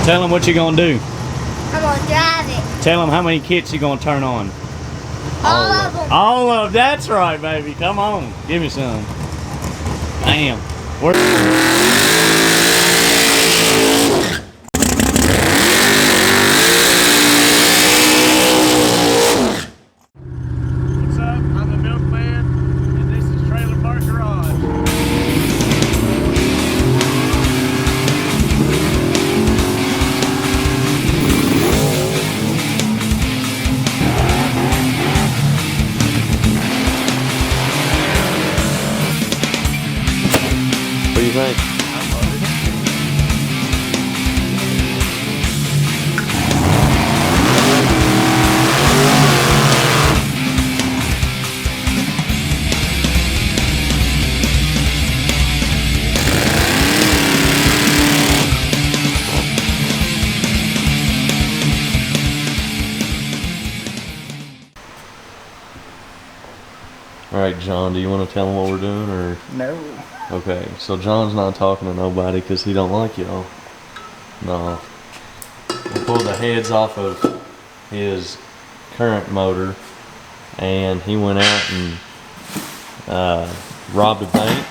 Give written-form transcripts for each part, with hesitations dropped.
Tell them what you're gonna do. I'm gonna drive it. Tell them how many kits you're gonna turn on. All of them. All of them. That's right, baby. Come on. Give me some. Bam. What's up? I'm the milkman, and this is Trailer Park Garage. What do you think? All right, John, do you want to tell them what we're doing, or? No. Okay, so John's not talking to nobody because he don't like y'all. No. We pulled the heads off of his current motor, and he went out and robbed a bank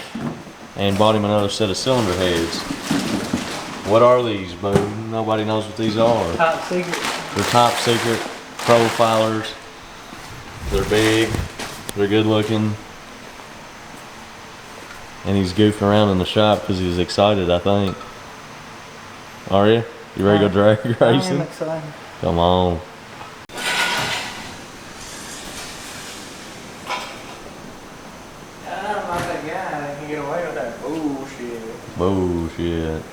and bought him another set of cylinder heads. What are these, boo? Nobody knows what these are. Top secret. They're top secret profilers. They're big. They're good looking. And he's goofing around in the shop because he's excited, I think. Are you? You ready to go drag racing? I am excited. Come on. I'm not that guy that can get away with that bullshit. Bullshit.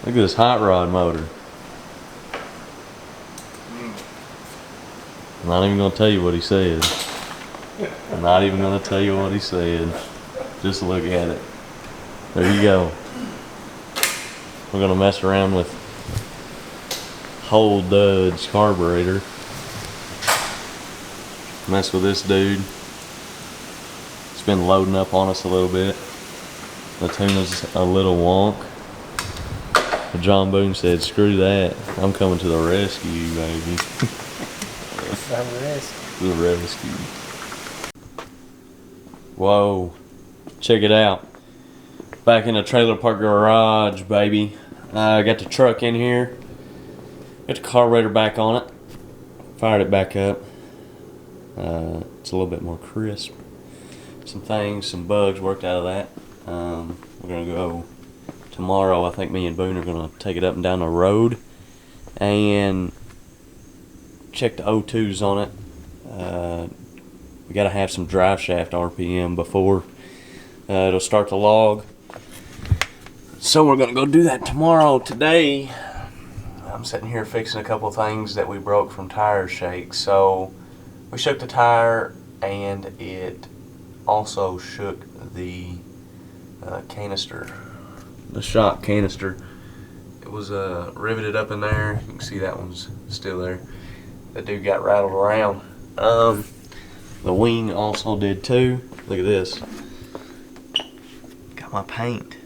Look at this hot rod motor. I'm not even going to tell you what he said. I'm not even going to tell you what he said. Just look at it. There you go. We're going to mess around with whole Dud's carburetor. Mess with this dude. It's been loading up on us a little bit. The tuna's a little wonk. But John Boone said, screw that. I'm coming to the rescue, baby. The rescue. Whoa. Check it out. Back in the Trailer Park Garage, baby. I got the truck in here. Got the carburetor back on it. Fired it back up. It's a little bit more crisp. Some bugs worked out of that. We're going to go tomorrow. I think me and Boone are going to take it up and down the road and check the O2s on it. We got to have some drive shaft RPM before it'll start to log. So we're going to go do that tomorrow. Today, I'm sitting here fixing a couple things that we broke from tire shakes. So we shook the tire, and it also shook the canister, the shock canister. It was riveted up in there. You can see that one's still there. That dude got rattled around. The wing also did too. Look at this. Got my paint.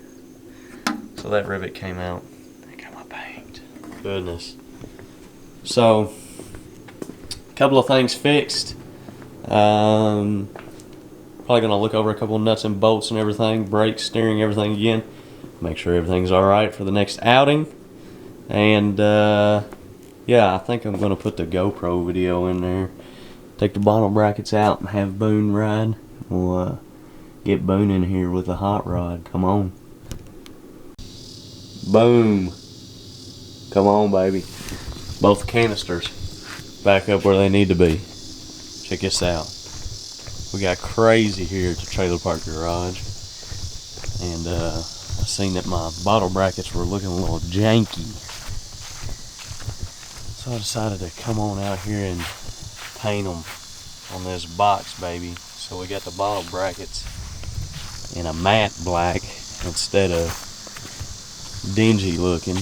So that rivet came out. I got my paint. Goodness. So, a couple of things fixed. Probably gonna look over a couple of nuts and bolts and everything, brakes, steering, everything again. Make sure everything's alright for the next outing. And yeah, I think I'm gonna put the GoPro video in there. Take the bottle brackets out and have Boone ride. We'll get Boone in here with a hot rod. Come on. Boom. Come on, baby. Both canisters back up where they need to be. Check this out. We got crazy here at the Trailer Park Garage. And I seen that my bottle brackets were looking a little janky. So I decided to come on out here and paint them on this box, baby. So we got the bottle brackets in a matte black instead of dingy looking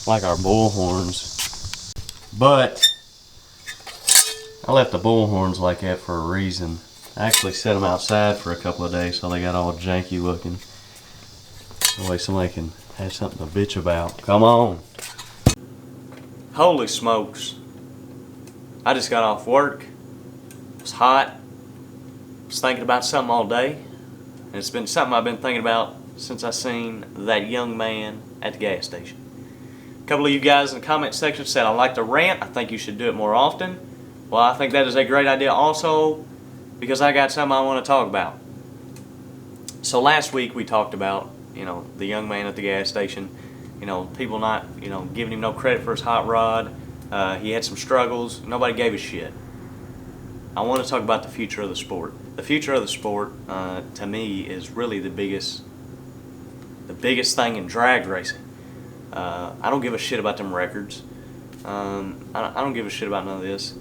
like our bullhorns. But I left the bullhorns like that for a reason. I actually set them outside for a couple of days so they got all janky looking. That way somebody can Have something to bitch about. Come on. Holy smokes. I just got off work. It was hot. I was thinking about something all day. And it's been something I've been thinking about since I seen that young man at the gas station. A couple of you guys in the comment section said, I like to rant. I think you should do it more often. Well, I think that is a great idea also because I got something I want to talk about. So last week we talked about, the young man at the gas station, people not, giving him no credit for his hot rod. He had some struggles. Nobody gave a shit. I want to talk about the future of the sport. The future of the sport, to me, is really the biggest thing in drag racing. I don't give a shit about them records. I don't give a shit about none of this.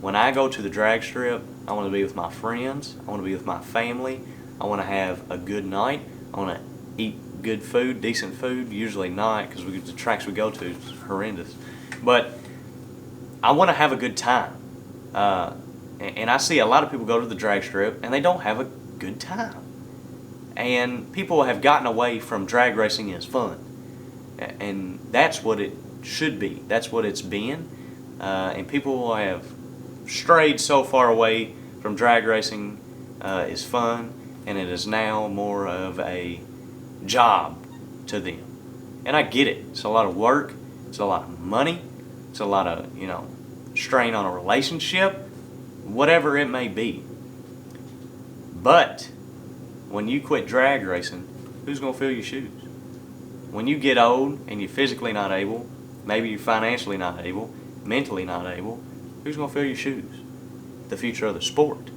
When I go to the drag strip, I want to be with my friends. I want to be with my family. I want to have a good night. I want to eat good food, decent food. Usually not, because the tracks we go to is horrendous. But I want to have a good time. And I see a lot of people go to the drag strip and they don't have a good time. And people have gotten away from drag racing as fun. And that's what it should be. That's what it's been. And people have strayed so far away from drag racing is fun, and it is now more of a job to them. And I get it. It's a lot of work. It's a lot of money. It's a lot of, strain on a relationship, whatever it may be. But when you quit drag racing, who's going to fill your shoes? When you get old and you're physically not able, maybe you're financially not able, mentally not able, who's going to fill your shoes? The future of the sport.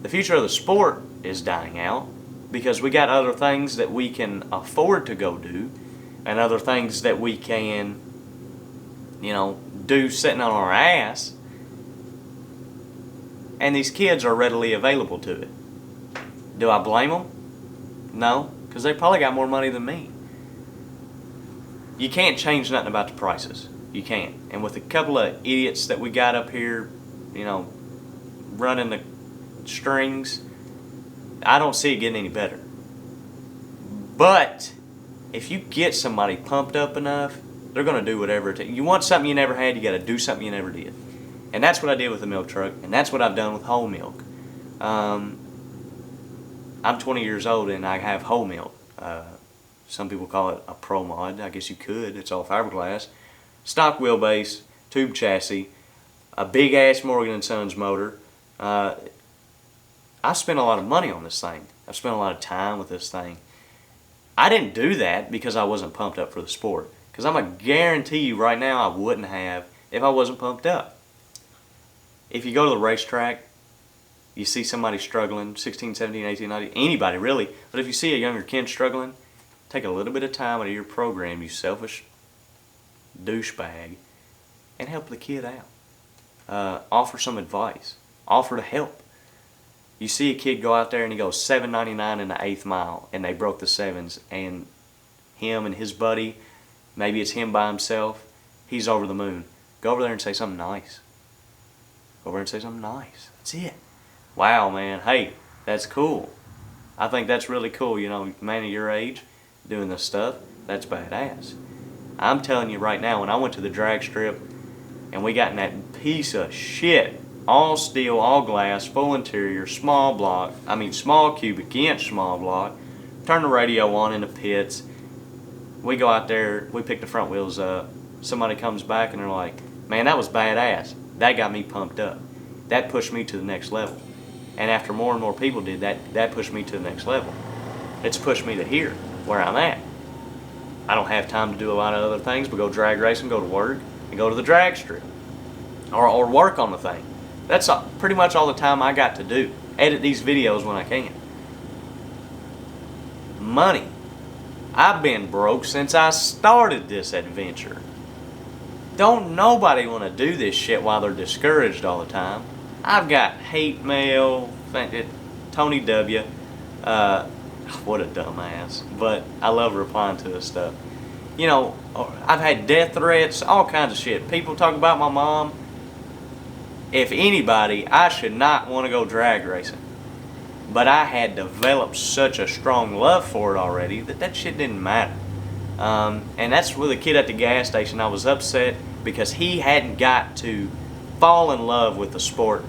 The future of the sport is dying out because we got other things that we can afford to go do and other things that we can, do sitting on our ass. And these kids are readily available to it. Do I blame them? No, because they probably got more money than me. You can't change nothing about the prices. You can't. And with a couple of idiots that we got up here, running the strings, I don't see it getting any better. But if you get somebody pumped up enough, they're going to do whatever it takes. You want something you never had, you got to do something you never did. And that's what I did with the milk truck, and that's what I've done with whole milk. I'm 20 years old and I have whole milk. Some people call it a pro mod. I guess you could. It's all fiberglass. Stock wheelbase, tube chassis, a big ass Morgan & Sons motor. I spent a lot of money on this thing. I've spent a lot of time with this thing. I didn't do that because I wasn't pumped up for the sport. Because I'm going to guarantee you right now I wouldn't have if I wasn't pumped up. If you go to the racetrack, you see somebody struggling, 16, 17, 18, 19, anybody really, but if you see a younger kid struggling, take a little bit of time out of your program, you selfish douchebag, and help the kid out. Offer some advice. Offer to help. You see a kid go out there and he goes 7.99 in the 8th mile, and they broke the sevens, and him and his buddy, maybe it's him by himself, he's over the moon. Go over there and say something nice. Go over there and say something nice. That's it. Wow, man. Hey, that's cool. I think that's really cool. Man of your age doing this stuff, that's badass. I'm telling you right now, when I went to the drag strip and we got in that piece of shit, all steel, all glass, full interior, small cubic inch small block, turn the radio on in the pits, we go out there, we pick the front wheels up, somebody comes back and they're like, man, that was badass. That got me pumped up. That pushed me to the next level. And after more and more people did that, that pushed me to the next level. It's pushed me to here, where I'm at. I don't have time to do a lot of other things, but go drag racing, go to work, and go to the drag strip. Or work on the thing. That's pretty much all the time I got to do. Edit these videos when I can. Money. I've been broke since I started this adventure. Don't nobody want to do this shit while they're discouraged all the time. I've got hate mail, Tony W. What a dumbass. But I love replying to this stuff. I've had death threats, all kinds of shit. People talk about my mom. If anybody, I should not want to go drag racing. But I had developed such a strong love for it already that shit didn't matter. And that's with a kid at the gas station. I was upset because he hadn't got to fall in love with the sport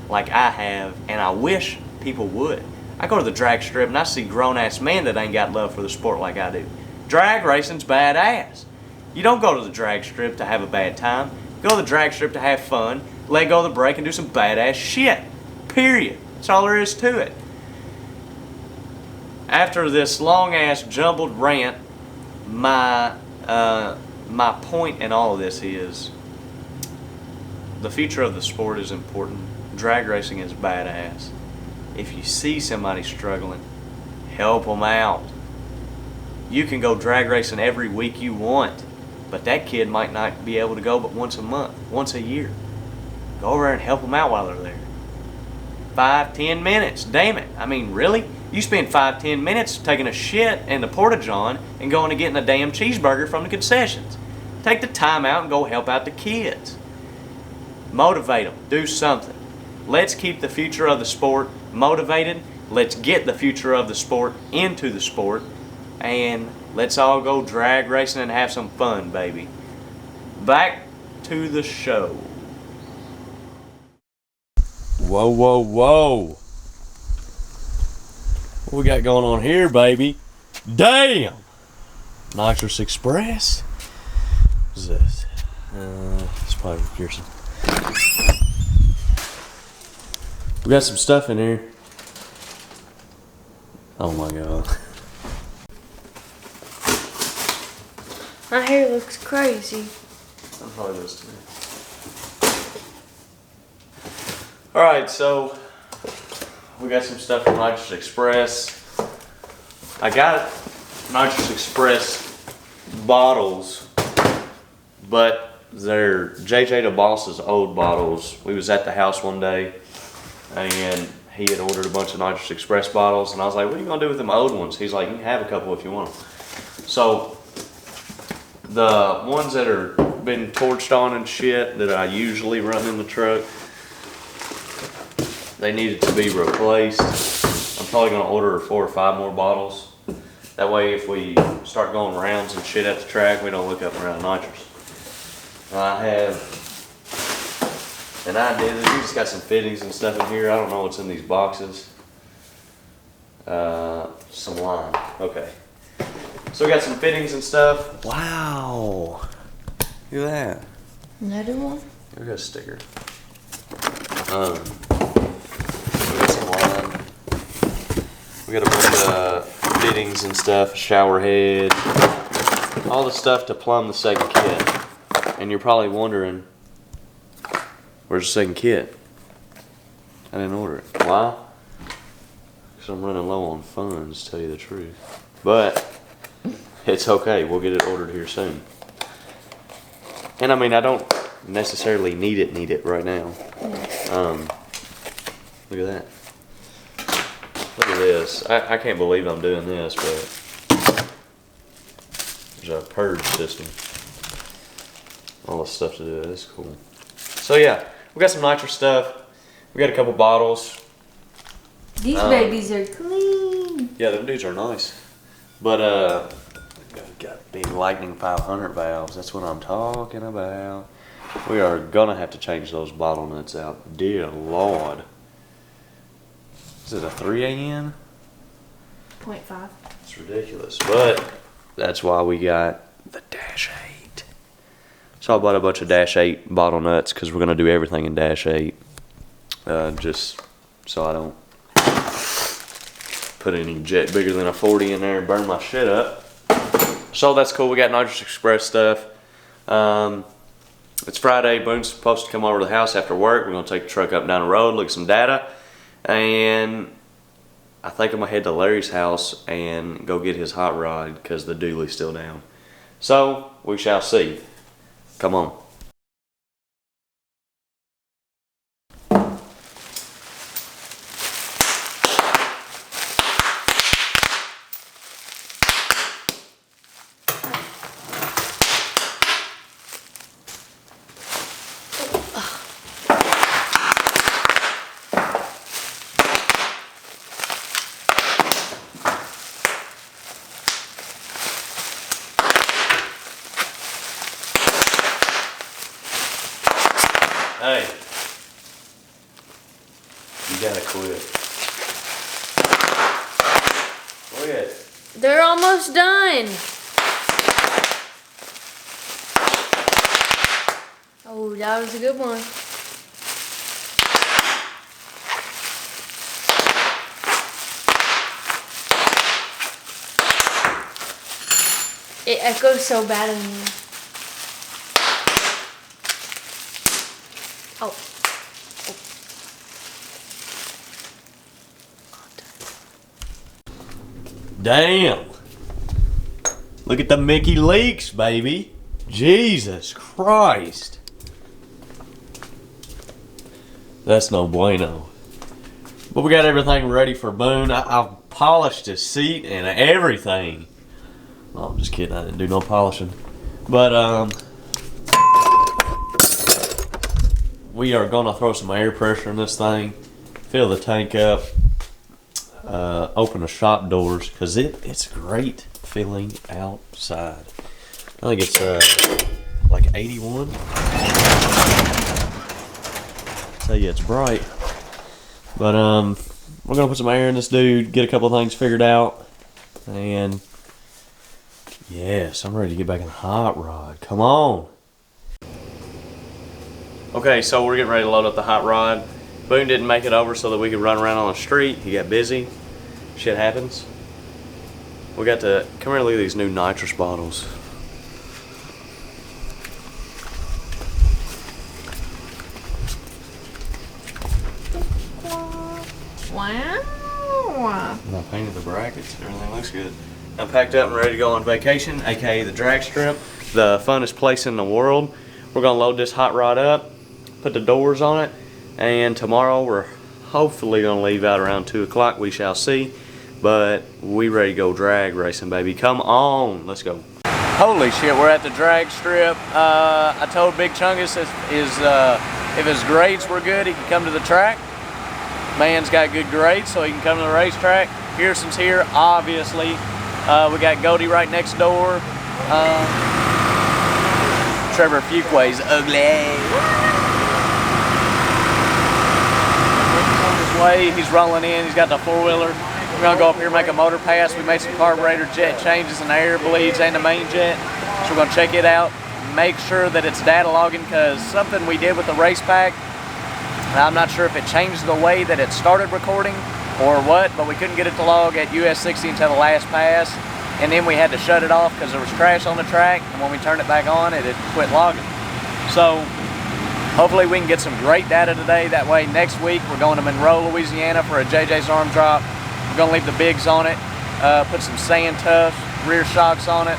like I have, and I wish people would. I go to the drag strip and I see grown-ass men that ain't got love for the sport like I do. Drag racing's badass. You don't go to the drag strip to have a bad time. Go to the drag strip to have fun, let go of the brake, and do some badass shit. Period. That's all there is to it. After this long-ass jumbled rant, my point in all of this is the future of the sport is important. Drag racing is badass. If you see somebody struggling, help them out. You can go drag racing every week you want, but that kid might not be able to go but once a month, once a year. Go over there and help them out while they're there. 5-10 minutes, damn it. I mean, really? You spend 5-10 minutes taking a shit in the porta-john and going and getting a damn cheeseburger from the concessions. Take the time out and go help out the kids. Motivate them. Do something. Let's keep the future of the sport motivated. Let's get the future of the sport into the sport. And let's all go drag racing and have some fun, baby. Back to the show. Whoa, whoa, whoa. What we got going on here, baby? Damn! Nitrous Express? What is this? It's probably Pearson. We got some stuff in here. Oh my god. My hair looks crazy. I'm probably those two. Alright, so we got some stuff from Nitrous Express. I got Nitrous Express bottles, but they're JJ the Boss's old bottles. We was at the house one day and he had ordered a bunch of Nitrous Express bottles, and I was like, what are you gonna do with them old ones? He's like, you can have a couple if you want them. So the ones that are been torched on and shit that I usually run in the truck, they needed to be replaced. I'm probably gonna order 4 or 5 more bottles. That way if we start going rounds and shit at the track, we don't look up around nitrous. I have an idea that we just got some fittings and stuff in here. I don't know what's in these boxes. Some lime, okay. So we got some fittings and stuff. Wow, look at that. Another one? We got a sticker. We got some line. We got a bunch of fittings and stuff, shower head, all the stuff to plumb the second kit. And you're probably wondering, where's the second kit? I didn't order it. Why? Because I'm running low on funds, to tell you the truth. But it's okay, we'll get it ordered here soon. And I mean, I don't necessarily need it right now. Look at that. Look at this. I can't believe I'm doing this, but there's a purge system. All the stuff to do. That's cool. So yeah, we got some nitrous stuff. We got a couple bottles. These babies are clean. Yeah, them dudes are nice. But got big Lightning 500 valves. That's what I'm talking about. We are gonna have to change those bottle nuts out. Dear Lord. Is it a 3AN? 0.5. It's ridiculous, but that's why we got the Dash 8. So I bought a bunch of Dash 8 bottle nuts because we're gonna do everything in Dash 8. Just so I don't put any jet bigger than a 40 in there and burn my shit up. So that's cool. We got Nitrous Express stuff. It's Friday. Boone's supposed to come over to the house after work. We're gonna take the truck up and down the road, look at some data, and I think I'm gonna head to Larry's house and go get his hot rod because the dually's still down. So we shall see. Come on. Hey. You gotta quit. Quit. They're almost done. Oh, that was a good one. It echoes so bad in here. Oh. Damn. Look at the Mickey leaks, baby. Jesus Christ. That's no bueno. But we got everything ready for Boone. I've polished his seat and everything. No, I'm just kidding. I didn't do no polishing. But, we are going to throw some air pressure in this thing. Fill the tank up. Open the shop doors because it's great feeling outside. I think it's like 81. Tell you it's bright. But we're gonna put some air in this dude, get a couple of things figured out, and yes, I'm ready to get back in the hot rod. Come on. Okay, so we're getting ready to load up the hot rod. Boone didn't make it over so that we could run around on the street. He got busy. Shit happens. We got to come here. Look at these new nitrous bottles. Wow. And I painted the brackets. Everything looks good. I'm packed up and ready to go on vacation, aka the drag strip, the funnest place in the world. We're gonna load this hot rod up, put the doors on it, and tomorrow we're hopefully gonna leave out around 2 o'clock. We shall see. But we ready to go drag racing, baby. Come on, let's go. Holy shit, we're at the drag strip. I told Big Chungus if his grades were good, he could come to the track. Man's got good grades, so he can come to the racetrack. Pearson's here, obviously. We got Goldie right next door. Trevor Fuquay's ugly. On his way, he's rolling in. He's got the four-wheeler. We're gonna go up here and make a motor pass. We made some carburetor jet changes and air bleeds and the main jet. So we're gonna check it out, make sure that it's data logging, because something we did with the race pack, I'm not sure if it changed the way that it started recording or what, but we couldn't get it to log at US 60 until the last pass, and then we had to shut it off because there was trash on the track, and when we turned it back on, it had quit logging. So hopefully we can get some great data today. That way next week we're going to Monroe, Louisiana for a JJ's arm drop. We're going to leave the bigs on it, put some sand tufts, rear shocks on it,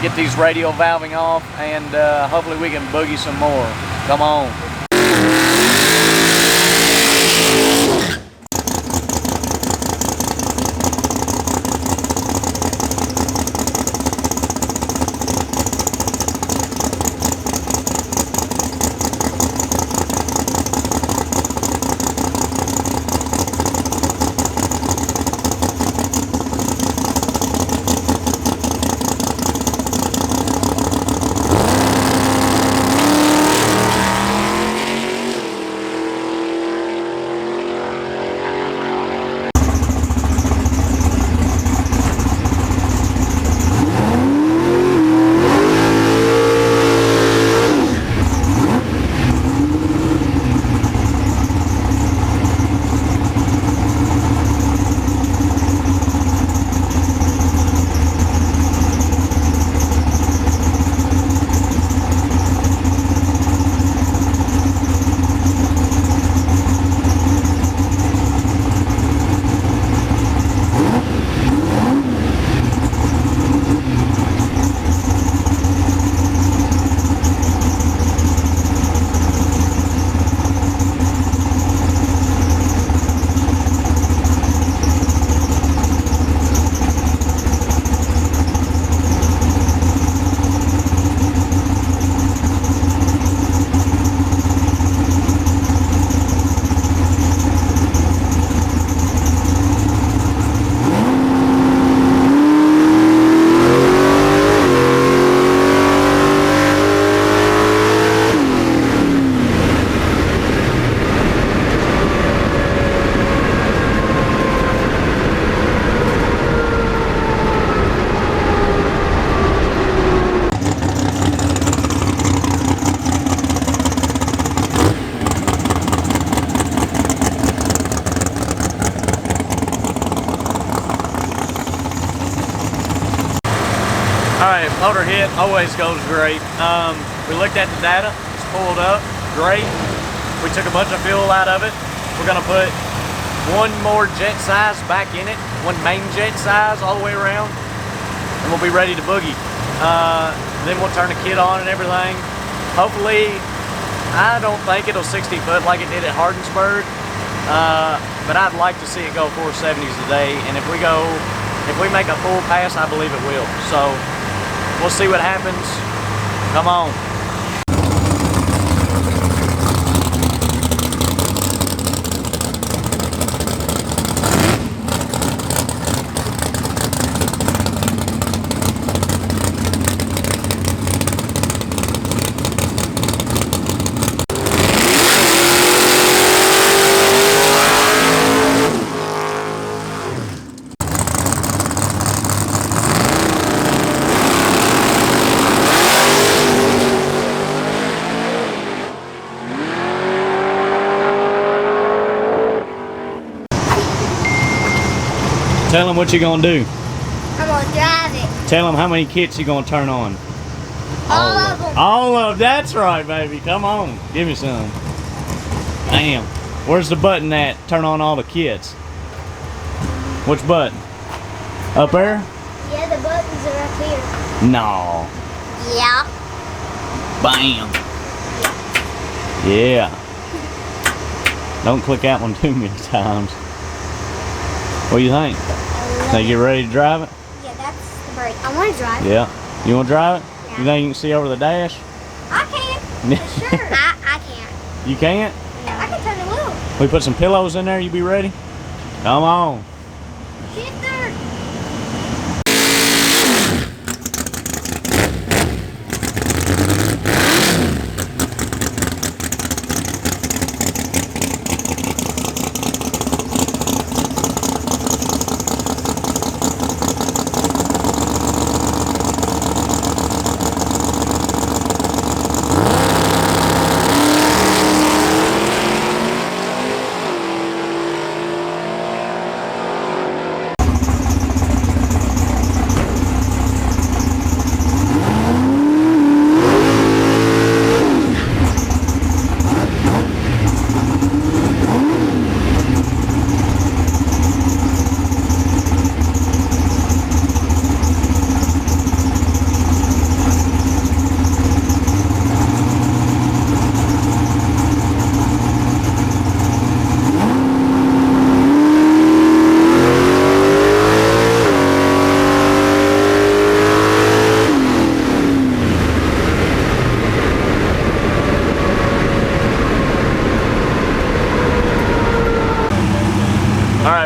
get these radial valving off, and hopefully we can boogie some more. Come on. Motor hit always goes great. We looked at the data, it's pulled up, great. We took a bunch of fuel out of it. We're gonna put one more jet size back in it, one main jet size all the way around, and we'll be ready to boogie. Then we'll turn the kit on and everything. Hopefully, I don't think it'll 60 foot like it did at Hardensburg, but I'd like to see it go 470s today, and if we make a full pass, I believe it will. So we'll see what happens. Come on. Tell them what you're gonna do. I'm gonna drive it. Tell them how many kits you're gonna turn on. All of them. All of, that's right, baby. Come on, give me some. Damn. Where's the button at? Turn on all the kits. Which button? Up there? Yeah, the buttons are up here. No. Yeah. Bam. Yeah. Don't click that one too many times. What do you think? Think you're ready to drive it? Yeah, that's the brake. I want to drive it. Yeah. You want to drive it? Yeah. You think you can see over the dash? I can. For sure. I can't. You can't? I can turn the wheel. We put some pillows in there, you be ready? Come on. Shifter.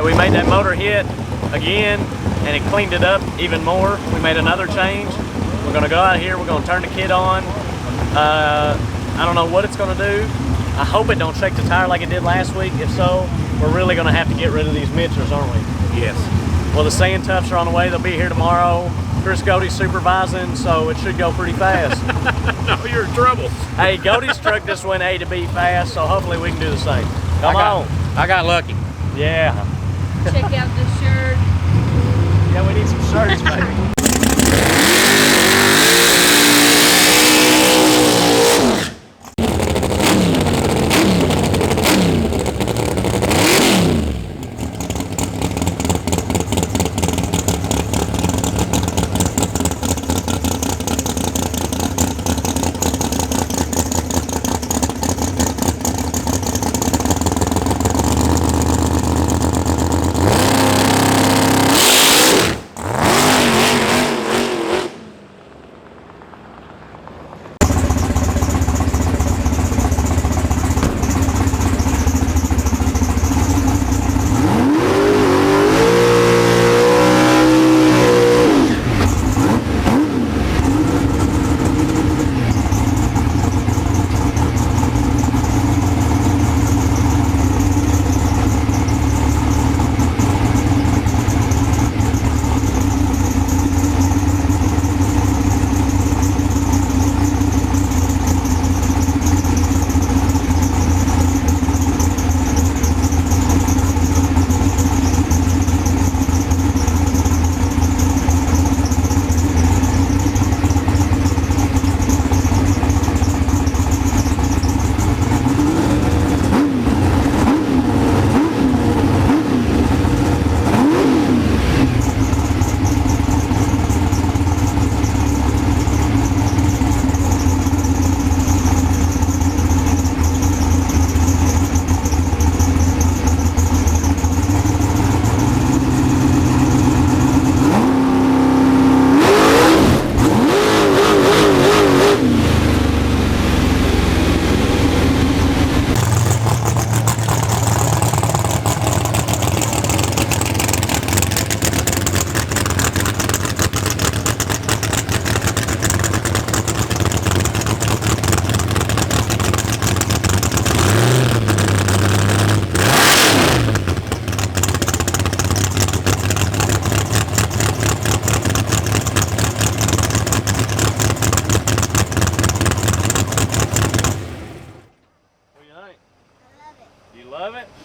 We made that motor hit again and it cleaned it up even more. We made another change. We're gonna go out here, we're gonna turn the kit on. I don't know what it's gonna do. I hope it don't shake the tire like it did last week. If so, we're really gonna have to get rid of these Nitrous, aren't we? Yes. Well, the sand toughs are on the way. They'll be here tomorrow. Chris Godey's supervising, so it should go pretty fast. No, you're in trouble. Hey, Godey's truck just went A to B fast, so hopefully we can do the same. Come on. I got lucky. Yeah. Check out the shirt. Yeah, we need some shirts, baby.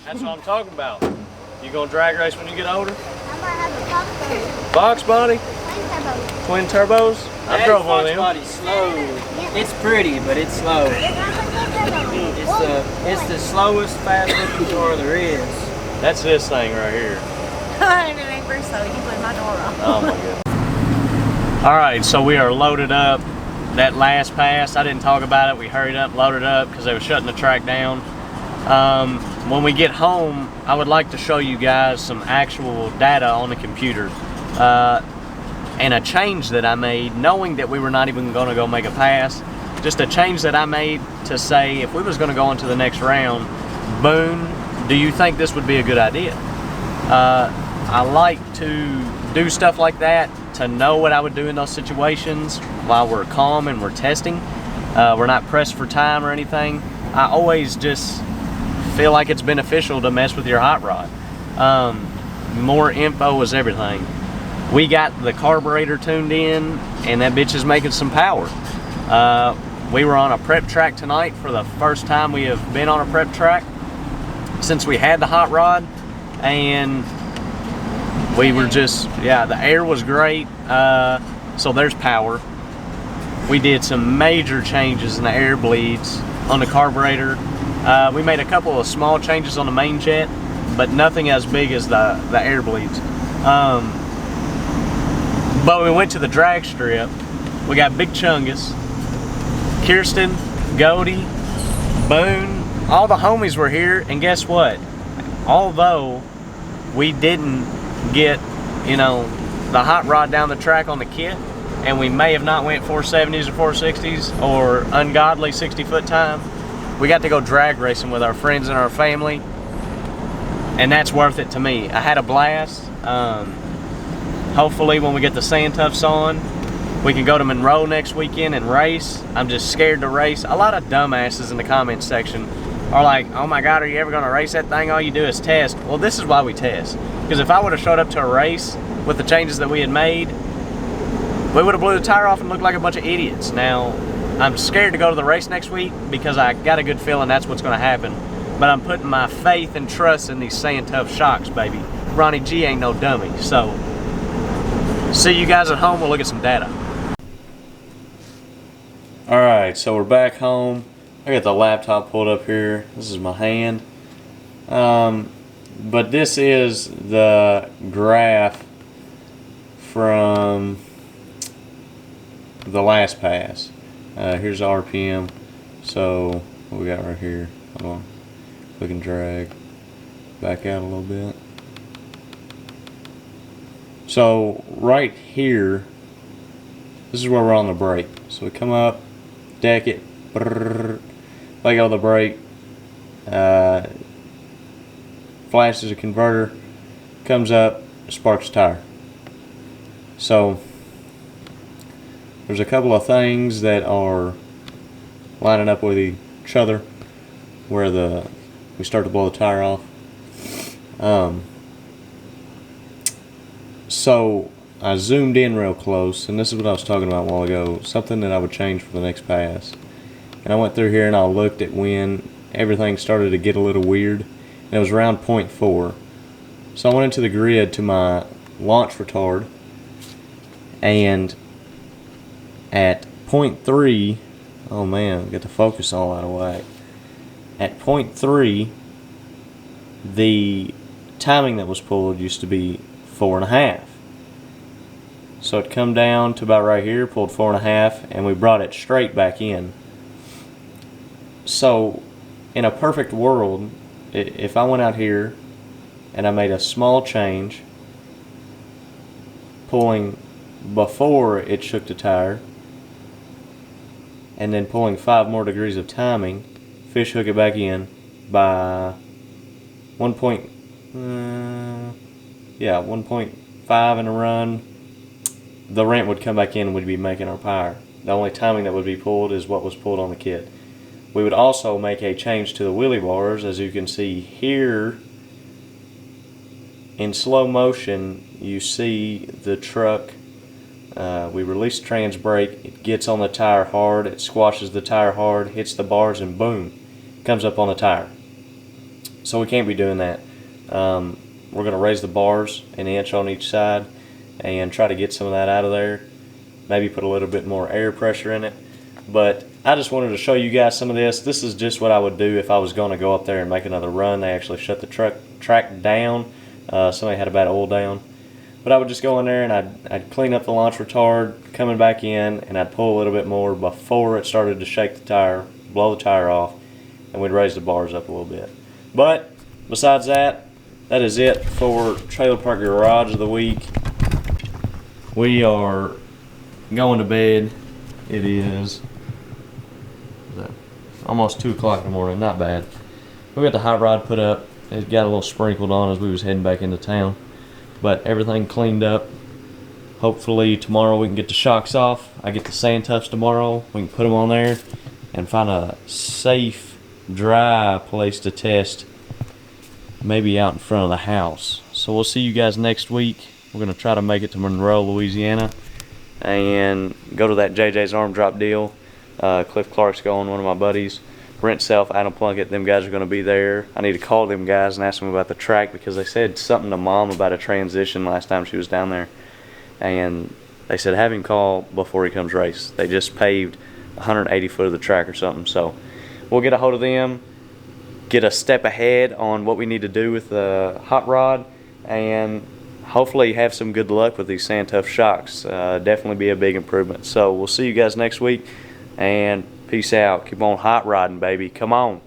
That's what I'm talking about. You gonna drag race when you get older? I'm gonna have a box body. Box body? Twin turbos. Twin turbos? I drove one of them. Body's slow. It's pretty, but it's slow. It's the slowest fast looking car there is. That's this thing right here. And it ain't very slow. You put my door off. Oh my goodness. Alright, so we are loaded up. That last pass, I didn't talk about it. We hurried up, loaded up because they were shutting the track down. When we get home, I would like to show you guys some actual data on the computer. And a change that I made, knowing that we were not even going to go make a pass. Just a change that I made to say if we was going to go into the next round, Boone, do you think this would be a good idea? I like to do stuff like that to know what I would do in those situations while we're calm and we're testing. We're not pressed for time or anything. I always just feel like it's beneficial to mess with your hot rod. More info is everything. We got the carburetor tuned in and that bitch is making some power. We were on a prep track tonight for the first time we have been on a prep track since we had the hot rod, and we were just, yeah, the air was great, so there's power. We did some major changes in the air bleeds on the carburetor. We made a couple of small changes on the main jet, but nothing as big as the air bleeds. But when we went to the drag strip, we got Big Chungus, Kirsten, Goldie, Boone, all the homies were here, and guess what? Although we didn't get, you know, the hot rod down the track on the kit, and we may have not went 470s or 460s or ungodly 60-foot time, we got to go drag racing with our friends and our family, and that's worth it to me. I had a blast. Hopefully when we get the sand tufts on, we can go to Monroe next weekend and race. I'm just scared to race. A lot of dumbasses in the comments section are like, oh my God, are you ever gonna race that thing? All you do is test. Well, this is why we test. Because if I would have showed up to a race with the changes that we had made, we would have blew the tire off and looked like a bunch of idiots. Now, I'm scared to go to the race next week because I got a good feeling that's what's gonna happen. But I'm putting my faith and trust in these sand tough shocks, baby. Ronnie G ain't no dummy. So, see you guys at home. We'll look at some data. Alright, so we're back home. I got the laptop pulled up here. This is my hand. But this is the graph from the last pass. Here's RPM. So, what we got right here? Hold on. We can drag back out a little bit. So, right here, this is where we're on the brake. So we come up, deck it, brrr, let go of the brake, flashes a converter, comes up, sparks a tire. So there's a couple of things that are lining up with each other where we start to blow the tire off. So I zoomed in real close, and this is what I was talking about a while ago, something that I would change for the next pass. And I went through here and I looked at when everything started to get a little weird, and it was around 0.4. So I went into the grid to my launch retard, and at 0.3, oh man, got the focus all out of whack. At 0.3, the timing that was pulled used to be 4.5. So it come down to about right here, pulled 4.5, and we brought it straight back in. So in a perfect world, if I went out here and I made a small change, pulling before it shook the tire, and then pulling 5 more degrees of timing, fish hook it back in by 1.5 in a run, the ramp would come back in and we'd be making our power. The only timing that would be pulled is what was pulled on the kit. We would also make a change to the wheelie bars. As you can see here, in slow motion, you see the truck. We release the trans brake, it gets on the tire hard, it squashes the tire hard, hits the bars, and boom, comes up on the tire. so we can't be doing that. We're going to raise the bars an inch on each side and try to get some of that out of there. Maybe put a little bit more air pressure in it. But I just wanted to show you guys some of this. This is just what I would do if I was going to go up there and make another run. They actually shut the track down. Somebody had a bad oil down. But I would just go in there and I'd clean up the launch retard coming back in, and I'd pull a little bit more before it started to shake the tire, blow the tire off, and we'd raise the bars up a little bit. But besides that, that is it for Trailer Park Garage of the week. We are going to bed. It is almost 2 o'clock in the morning. Not bad. We got the hot rod put up. It got a little sprinkled on as we was heading back into town, but everything cleaned up. Hopefully tomorrow we can get the shocks off. I get the sand tufts tomorrow. We can put them on there and find a safe, dry place to test, maybe out in front of the house. So we'll see you guys next week. We're going to try to make it to Monroe, Louisiana, and go to that JJ's Arm Drop deal. Cliff Clark's going, one of my buddies. Brent Self, Adam Plunkett, them guys are going to be there. I need to call them guys and ask them about the track, because they said something to Mom about a transition last time she was down there. And they said have him call before he comes race. They just paved 180 foot of the track or something. So we'll get a hold of them, get a step ahead on what we need to do with the hot rod, and hopefully have some good luck with these Sand Tough shocks. Definitely be a big improvement. So we'll see you guys next week, and peace out. Keep on hot rodding, baby. Come on.